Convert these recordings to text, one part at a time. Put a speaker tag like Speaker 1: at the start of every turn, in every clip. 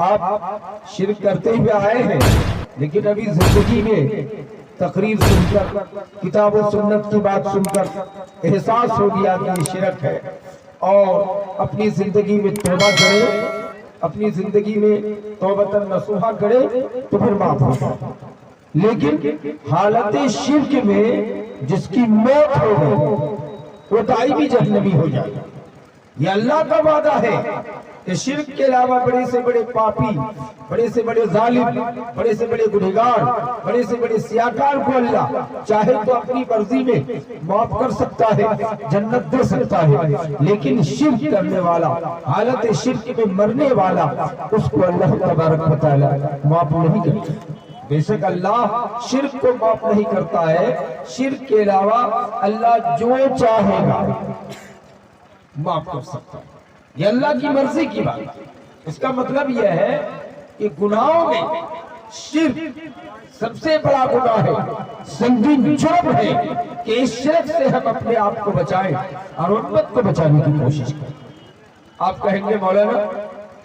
Speaker 1: آپ شرک کرتے ہوئے آئے ہیں، لیکن ابھی زندگی میں تقریر سن کر، کتاب و سنت کی بات سن کر احساس ہو گیا کہ یہ شرک ہے، اور اپنی زندگی میں توبہ کرے، اپنی زندگی میں توبۃ نصوحہ کرے تو پھر معاف ہوگا۔ لیکن حالت شرک میں جس کی موت ہو گئی وہ دائی بھی جہنمی ہو جائے گا۔ یہ اللہ کا وعدہ ہے کہ شرک کے علاوہ بڑے سے بڑے پاپی، بڑے سے بڑے ظالم، بڑے سے بڑے گنہگار، بڑے سے بڑے سیاکار کو اللہ چاہے تو اپنی مرضی میں معاف کر سکتا ہے، جنت دے سکتا ہے، لیکن شرک کرنے والا، حالت شرک میں مرنے والا، اس کو اللہ تبارک و تعالی معاف نہیں کرتا۔ بے شک اللہ شرک کو معاف نہیں کرتا ہے، شرک کے علاوہ اللہ جو چاہے گا معاف کر سکتا ہے، یہ اللہ کی مرضی کی بات ہے۔ اس کا مطلب یہ ہے کہ گناہوں میں شرک سب سے بڑا گناہ ہے، سنگین جرم ہے کہ اس شرک سے ہم اپنے آپ کو بچائیں اور امت کو بچانے کی کوشش کریں۔ آپ کہیں گے مولانا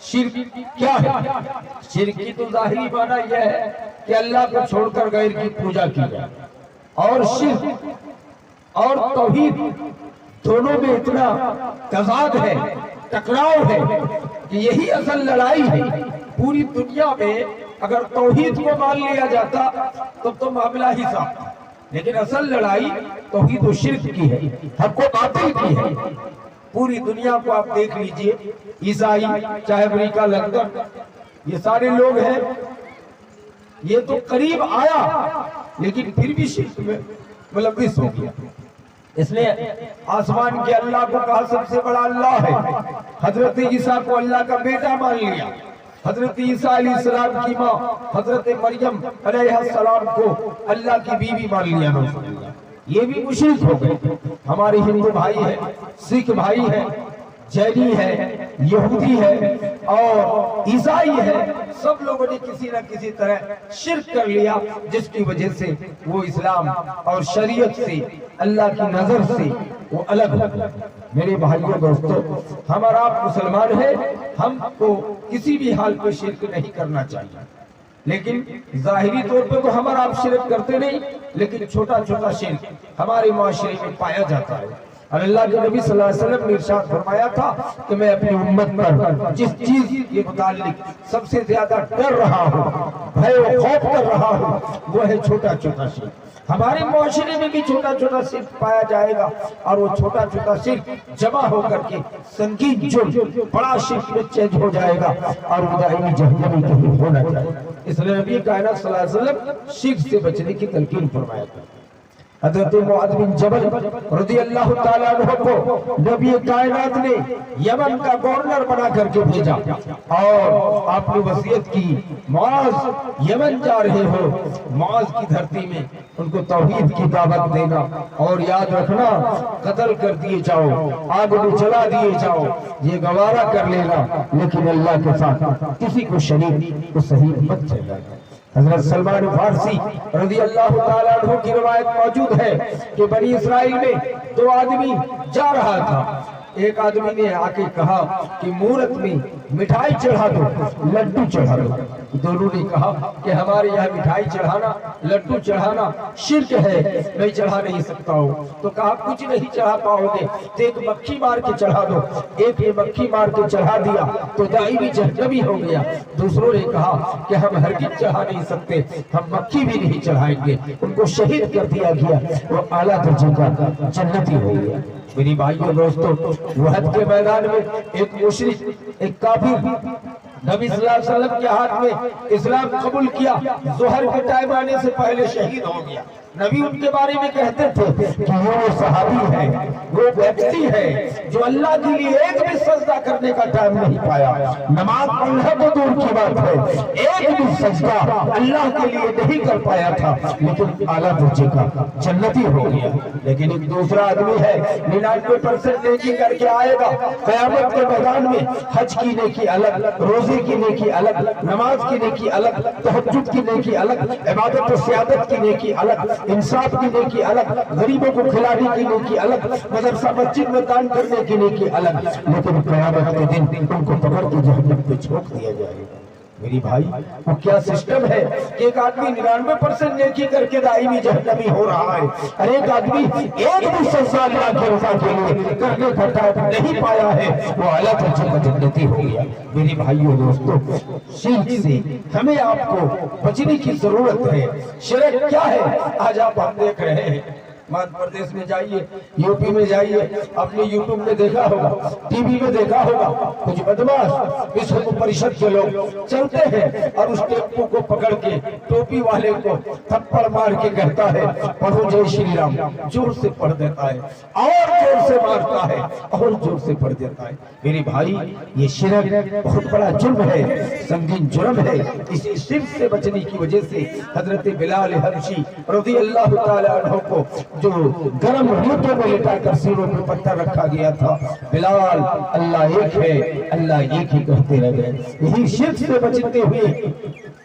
Speaker 1: شرک کیا ہے؟ شرک کی تو ظاہری معنی یہ ہے کہ اللہ کو چھوڑ کر غیر کی پوجا کی جائے، اور شرک اور توحید دونوں میں اتنا تضاد ہے، ٹکراؤ ہے کہ یہی اصل لڑائی ہے۔ پوری دنیا میں اگر توحید کو مان لیا جاتا تو معاملہ ہی صاف تھا، لیکن اصل لڑائی توحید و شرک کی ہے، حق و باطل کی ہے۔ پوری دنیا کو آپ دیکھ لیجئے، عیسائی چاہے امریکہ، لندن، یہ سارے لوگ ہیں، یہ تو قریب آیا لیکن پھر بھی شرک میں ملوث ہو گیا۔ اس نے آسمان کے اللہ کو کہا سب سے بڑا اللہ ہے، حضرت عیسیٰ کو اللہ کا بیٹا مان لیا، حضرت عیسیٰ علیہ السلام کی ماں حضرت مریم علیہ السلام کو اللہ کی بیوی مان لیا۔ یہ بھی مشرک ہو گئے۔ ہمارے ہندو بھائی ہیں، سکھ بھائی ہیں، جینی ہے، یہودی ہے اور عیسائی ہے، سب لوگوں نے کسی نہ کسی طرح شرک کر لیا، جس کی وجہ سے وہ اسلام اور شریعت سے، اللہ کی نظر سے وہ الگ ہو گئے۔ میرے بھائیوں دوستو، ہم اور آپ مسلمان ہیں، ہم کو کسی بھی حال پہ شرک نہیں کرنا چاہیے، لیکن ظاہری طور پہ تو ہم اور آپ شرک کرتے نہیں، لیکن چھوٹا چھوٹا شرک ہمارے معاشرے میں پایا جاتا ہے۔ اور اللہ کے نبی صلی اللہ علیہ وسلم نے ارشاد فرمایا تھا کہ میں اپنی امت پر جس چیز کے متعلق سب سے زیادہ ڈر رہا ہوں، بھے و خوف کر رہا ہوں، وہ ہے چھوٹا چھوٹا شرک۔ ہمارے معاشرے میں بھی چھوٹا چھوٹا شرک پایا جائے گا، اور وہ چھوٹا چھوٹا شرک جمع ہو کر کے سنگین جرم بڑا شرک میں چینج ہو جائے گا، اور وہ دائمی جہنمی کہیں ہونا چاہے گا۔ اس لیے نبی کائنات صلی اللہ علیہ وسلم شرک سے بچنے کی تلقین فرمایا تھا۔ حضرت معاذ بن جبل رضی اللہ تعالیٰ عنہ کو نبی کائنات نے یمن کا گورنر بنا کر کے بھیجا، اور آپ نے وصیت کی معاذ یمن جا رہے ہو، معاذ کی دھرتی میں ان کو توحید کی دعوت دینا، اور یاد رکھنا قتل کر دیے جاؤ، آگ میں جلا دیے جاؤ، یہ گوارا کر لینا، لیکن اللہ کے ساتھ کسی کو شریک کو صحیح مت چلانا۔ حضرت سلمان فارسی رضی اللہ تعالیٰ عنہ کی روایت موجود ہے کہ بنی اسرائیل میں دو آدمی جا رہا تھا، ایک آدمی نے آ کے کہا کہ مورت میں مٹھائی چڑھا دو، لڈو چڑھا دو۔ دونوں نے کہا کہ ہمارے یہاں مٹھائی چڑھانا، لڈو چڑھانا شرک ہے، میں چڑھا نہیں سکتا ہوں۔ تو کہا کچھ نہیں چڑھا پاؤ گے تو ایک مکھی مار کے چڑھا دو۔ ایک نے مکھی مار کے چڑھا دیا تو دائی بھی جہنمی ہو گیا۔ دوسروں نے کہا کہ ہم ہرگز چڑھا نہیں سکتے، ہم مکھی بھی نہیں چڑھائیں گے۔ ان کو شہید کر دیا گیا، وہ اعلیٰ درجے کا جنتی ہو گیا۔ میری بھائیوں دوستو، وحد کے میدان میں ایک مشرک، ایک کافر نبی صلی اللہ علیہ وسلم کے ہاتھ میں اسلام قبول کیا، ظہر کے ٹائم آنے سے پہلے شہید ہو گیا۔ نبی ان کے بارے میں کہتے تھے کہ وہ صحابی ہے، وہ ویکتی ہے جو اللہ کے لیے ایک بھی سجدہ کرنے کا ٹائم نہیں پایا۔ نماز پڑھنا تو دور کی بات ہے، ایک بھی سجدہ اللہ کے لیے نہیں کر پایا تھا، لیکن اعلیٰ درجے کا جنتی ہو گیا۔ لیکن ایک دوسرا آدمی ہے 99% نیکی کر کے آئے گا، قیامت کے میدان میں حج کی نیکی الگ، روزے کی نیکی الگ، نماز کی نیکی الگ، تہجد کی نیکی الگ، عبادت و سیادت کی نیکی الگ، انصاف کی نیکی الگ، غریبوں کو کھلانے کی نیکی الگ، مدرسہ مسجد میں دان کرنے کی نیکی الگ، لیکن قیامت کے دن ان کو پکڑ کے جہنم پہ چھوڑ دیا جائے گا۔ मेरी भाई वो क्या सिस्टम है कि एक आदमी 99% नेकी करके दाईमी जहन्नमी हो रहा है, और एक आदमी एक भी साल के रज़ा के लिए करने घटा नहीं पाया है, वो आला दर्जे का जन्नती हो गया। मेरी भाइयों दोस्तों, शिर्क से हमें आपको बचने की जरूरत है। शिर्क क्या है? आज आप हम देख रहे हैं, मध्य प्रदेश में जाइए, यूपी में जाइए, आपने यूट्यूब में देखा होगा, टीवी में देखा होगा, कुछ बदमाश विश्व परिषद के लोग चलते हैं और उस टेम्पो को पकड़ के टोपी वाले को थप्पड़ मार के कहता है पढ़ो जय श्री राम, जोर से पढ़ देता है और जोर से मारता है और जोर से पढ़ देता है। मेरे भाई, ये शिरक बहुत बड़ा जुर्म है, संगीन जुर्म है। इसी शिरक से बचने की वजह से हजरत बिलाल हबशी रज़ी अल्लाह ताला अन्हु को जो गर्म रेतों में लिटाकर सीनों पे पत्थर रखा गया था, बिलाल अल्लाह एक है, अल्लाह एक ही कहते रह गए। यही शिर्क से बचते हुए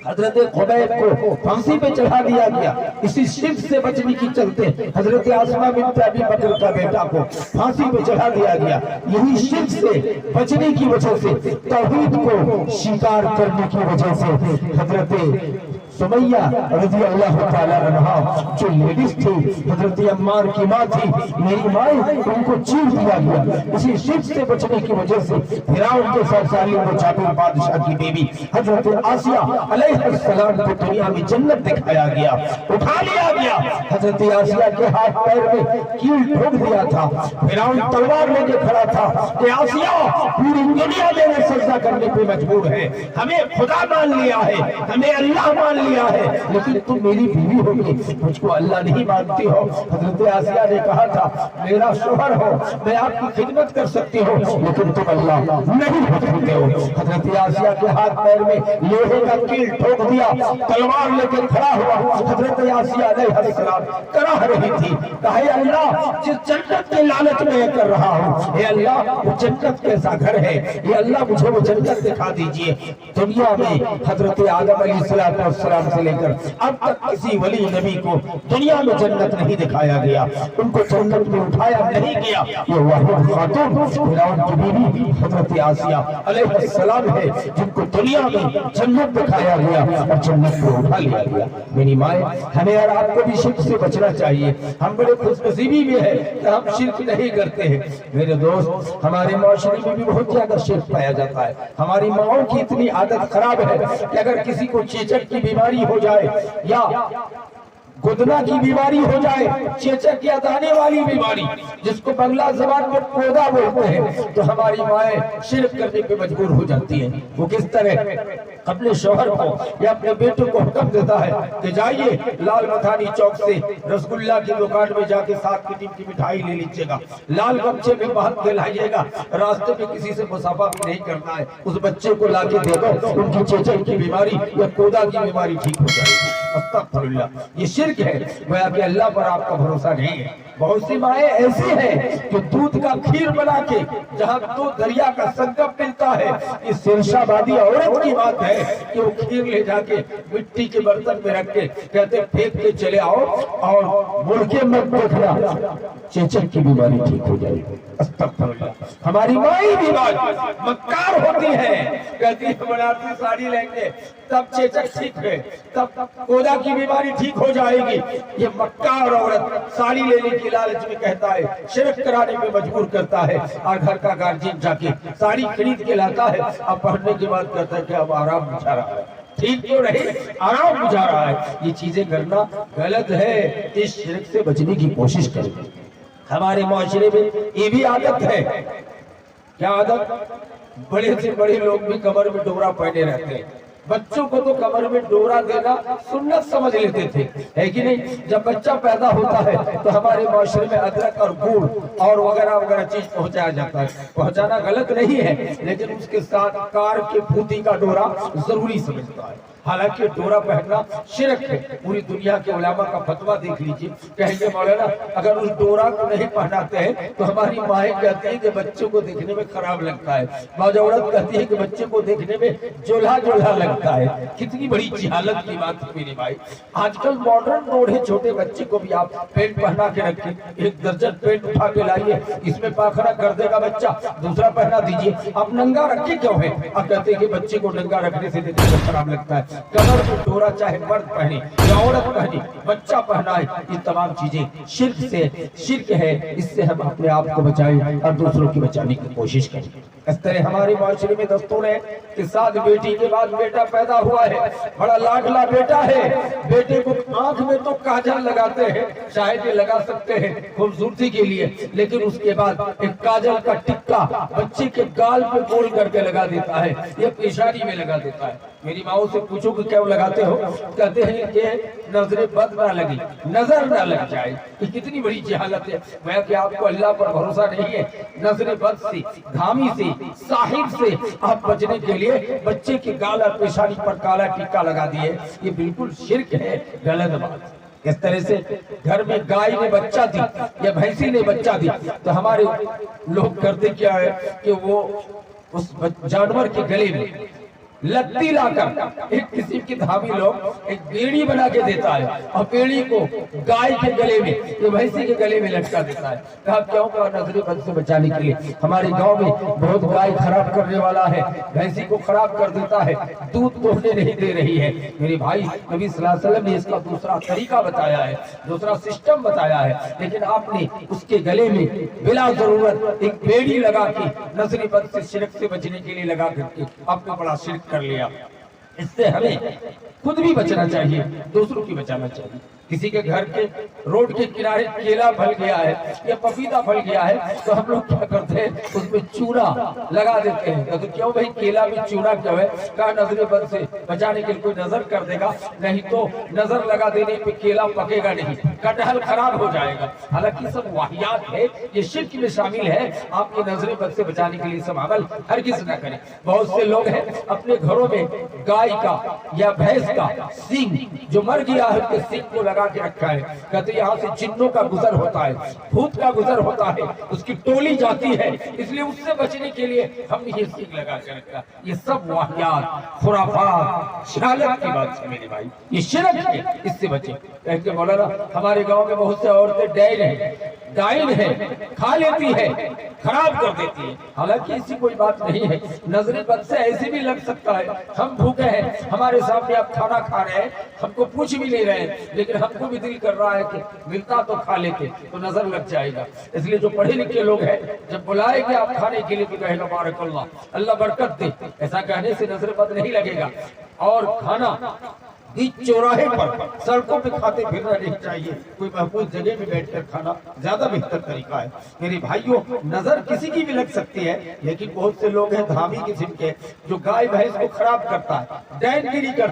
Speaker 1: हजरत खुबैब को फांसी पे चढ़ा दिया गया। इसी शिर्क से बचने की चलते हजरत आसमा बिन्त अबी बकर का बेटा को फांसी पे चढ़ा दिया गया। यही शिर्क से बचने की वजह से, तौहीद को स्वीकार करने की वजह से हजरत सुमैया रज़ी अल्लाह ताला अन्हा जो लेडीज थी, हजरत अम्मार की माँ थी, मेरी माँ, उनको चीर दिया गया। इसी शिर्क से बचने की वजह से फिरौन के सरसारी और जाबिर बादशाह की बीवी हजरत आसिया अलैहिस्सलाम को दुनिया में जन्नत दिखाया गया, उठा लिया गया। हजरत आसिया के हाथ पैर में कील ठोक दिया था, फिरौन तलवार लेके खड़ा था कि आसिया पूरी दुनिया में सजदा करने पे मजबूर है, हमें खुदा मान लिया है, हमें अल्लाह मान लिया है, लेकिन तुम मेरी बीवी होगी, मुझको अल्लाह नहीं मानती हो। हजरत आसिया ने कहा था मेरा शोहर हो, मैं आपकी खिदमत कर सकती हूँ, लेकिन तुम अल्लाह नहीं हो सकते हो। हजरत आसिया के हाथ पैर में लोहे का कील ठोक दिया, तलवार लेकर खड़ा हुआ। हजरत आसिया अलैहिस्सलाम कराह रही थी, कहा अल्लाह जिस जन्नत के लालच में कर रहा हूँ, हे अल्लाह वो जन्नत कैसा घर है, ये अल्लाह मुझे वो जन्नत दिखा दीजिए। दुनिया में हजरत आदम अलैहिस्सलाम से लेकर अब तक किसी वली नबी को दुनिया में जन्नत नहीं दिखाया गया, उनको जन्नत में उठाया नहीं गया। ये वाहिद खातून फिरौन की बीवी हजरत आसिया अलैहिस्सलाम है, जिनको दुनिया में जन्नत दिखाया गया और जन्नत को उठा लिया गया। मेरी माए, हमें और आपको भी शिर्क से बचना चाहिए। हम बड़े खुशनसीबी में है कि हम शिर्क नहीं करते हैं। मेरे दोस्त, हमारे माशरे में भी बहुत ज्यादा शिर्क पाया जाता है। हमारी माओं की इतनी आदत खराब है कि अगर किसी को चेचक की बीमारी हो जाए या गुदना की बीमारी हो जाए, चेचक या दाने वाली बीमारी, जिसको बंगला जबान में कोदा बोलते हैं, तो हमारी माएं शिर्क करने पे मजबूर हो जाती हैं। वो किस तरह अपने शौहर को या अपने बेटे को हुक्म देता है कि जाइए लाल मथानी चौक से रसगुल्ला की दुकान में जाके 7 किस्म की मिठाई ले लीजिएगा, लाल गमछे में बांध के लाइएगा, रास्ते में किसी से मुसाफा भी नहीं करना है, उस बच्चे को लाके दे दो, उनकी चेचक की बीमारी या कोदा की बीमारी ठीक हो जाएगी। अस्तगफिरुल्लाह, ये शिर्क है। गोया कि अल्लाह पर आपका भरोसा नहीं है। बहुत सी माएं ऐसी हैं कि दूध का खीर बना के, जहाँ दूध दरिया का संगम मिलता है, ये सिरशाबादी औरत की बात है कि वो खीर ले जाके मिट्टी के बर्तन में रख के कहते फेंक के चले आओ और मुड़ के मत देखना, चेचक की बीमारी ठीक हो जाएगी। अस्तगफिरुल्लाह, हमारी माई भी मक्कार होती है, कहती है बनारसी साड़ी लेंगे तब चेचक ठीक है, तब कोदा की बीमारी ठीक हो जाएगी। ये मक्कार औरत साड़ी लेने की लालच में कहता है, शिरक कराने में मजबूर करता है, और घर का गार्जियन जाके साड़ी खरीद के लाता है, अब पहनने के बाद कहता है कि अब आराम बुझा रहा है, ठीक क्यों नहीं, आराम बुझा रहा है। ये चीजें करना गलत है, इस शिरक से बचने की कोशिश करें। हमारे माशरे में ये भी आदत है, क्या आदत, बड़े से बड़े लोग भी कमर में डोरा पहने रहते हैं। बच्चों को तो कमर में डोरा देना सुन्नत समझ लेते थे, है कि नहीं। जब बच्चा पैदा होता है तो हमारे माशरे में अदरक और गुड़ और वगैरह वगैरह चीज पहुंचाया जाता है। पहुंचाना गलत नहीं है, लेकिन उसके साथ कार के फूटी का डोरा जरूरी समझता है। हालांकि डोरा पहनना शिरक है। पूरी दुनिया के उलेमा का फतवा देख लीजिए, कहेंगे मौलाना अगर उस डोरा को नहीं पहनाते हैं तो हमारी माएँ कहती है कि बच्चों को देखने में खराब लगता है, बाज़ औरत कहती है कि बच्चे को देखने में जोल्हा जोल्हा लगता है। लगता है। कितनी बड़ी जहालत की बात है मेरे भाई। आजकल मॉडर्न मोड है, छोटे बच्चे को भी आप पेंट पहना के रखें, एक दर्जन पेंट उठा के लाइए, इसमें पाखरा कर देगा बच्चा, दूसरा पहना दीजिए। आप नंगा रखे क्यों है? आप कहते हैं कि बच्चे को नंगा रखने से देखने को खराब लगता है। कमर को डोरा चाहे मर्द पहने या औरत पहने, बच्चा पहनाए, ये तमाम चीजें शिर्क है। इससे हम अपने आप को बचाएं और दूसरों की बचाने की कोशिश करें। इस तरह हमारे माशरे में दस्तूर है कि 7 बेटी के बाद बेटा पैदा हुआ है, बड़ा लाडला बेटा है, बेटे को आंख में तो काजल लगाते हैं, शायद ये लगा सकते हैं खूबसूरती के लिए, लेकिन उसके बाद एक काजल का टिक्का बच्चे के गाल पे गोल करके लगा देता है, ये पेशानी में लगा देता है। मेरी माओ से पूछो कि क्यों लगाते हो? कहते हैं कि नजर बद ना लगी, नजर ना लग जाए। ये कितनी बड़ी जहालत है। मैं कि आपको अल्लाह पर भरोसा नहीं है, नजर बद से, धामी से, साहिब से आप बचने के लिए बच्चे के गाल और पेशानी पर काला टीका लगा दिए, ये बिल्कुल शिर्क है, गलत बात। इस तरह से घर में गाय ने बच्चा दी या भैंसी ने बच्चा दी तो हमारे लोग करते क्या है कि वो उस जानवर के गले में लत्ती लाकर एक किसी की धामी लोग एक बेड़ी बना के देता है और बेड़ी को गाय के गले में या भैंसी के गले में लटका देता है। कहा क्यों? का नजरे बद से बचाने के लिए। हमारे गांव में बहुत गाय खराब करने वाला है, भैंसी को खराब कर देता है, दूध दोहने नहीं दे रही है। मेरे भाई नबी सल्लल्लाहु अलैहि वसल्लम ने इसका दूसरा तरीका बताया है, दूसरा सिस्टम बताया है, लेकिन आपने उसके गले में बिला जरूरत एक बेड़ी लगा के नजरे बद से शिरक से बचने के लिए लगा करके आपने बड़ा शिरक कर लिया। इससे हमें खुद भी बचना चाहिए, दूसरों की बचाना चाहिए। किसी के घर के रोड के किनारे केला फल गया है या पपीता फल गया है तो हम लोग क्या करते हैं, उसमें चूना लगा देते हैं। तो क्यों भाई केला में चूना क्यों है? कहा नजर बद से बचाने के लिए, कोई नजर कर देगा, नहीं तो नजर लगा देने पे केला पकेगा नहीं, कटहल खराब हो जाएगा। हालांकि सब वाहियात है, ये शिर्क में शामिल है। आपकी नजर बद से बचाने के लिए सब अमल हर किसी न करें। बहुत से लोग हैं अपने घरों में गाय का या भैंस का सींग जो मर गया है उसके सींग को लगा के रखा है। कहते यहाँ से जिन्नों का गुजर होता है, भूत का गुजर होता है, उसकी टोली जाती है, इसलिए उससे बचने के लिए हमने ये सींग लगा के रखा। ये सब वाहियात, खुराफात, जहालत की बात है मेरे भाई, ये शिरक है, इससे बचे। कहते मौलाना हमारे गांव में बहुत से औरतें डाइन है, खा लेती है, खराब कर देती है। हालांकि ऐसी कोई बात नहीं है, नजरे बद से ऐसे भी लग सकता है। हम भूखे हैं, हमारे सामने आप खाना खा रहे हैं, हमको पूछ भी नहीं रहे, लेकिन हमको भी दिल कर रहा है कि मिलता तो खा लेते, तो नजर लग जाएगा। इसलिए जो पढ़े लिखे लोग हैं जब बुलाएंगे आप खाने के लिए तो कहेगा बारकल्लाह, अल्लाह बरकत दे, ऐसा कहने से नजर बद नहीं लगेगा। और खाना बीच चौराहे पर सड़कों पे खाते फिरना नहीं चाहिए, कोई महफूज जगह में बैठकर खाना ज्यादा बेहतर तरीका है। मेरे भाइयों नजर किसी की भी लग सकती है, लेकिन बहुत से लोग हैं धामी किस्म के जो गाय भैंस को खराब करता है, डायनगिरी करता है।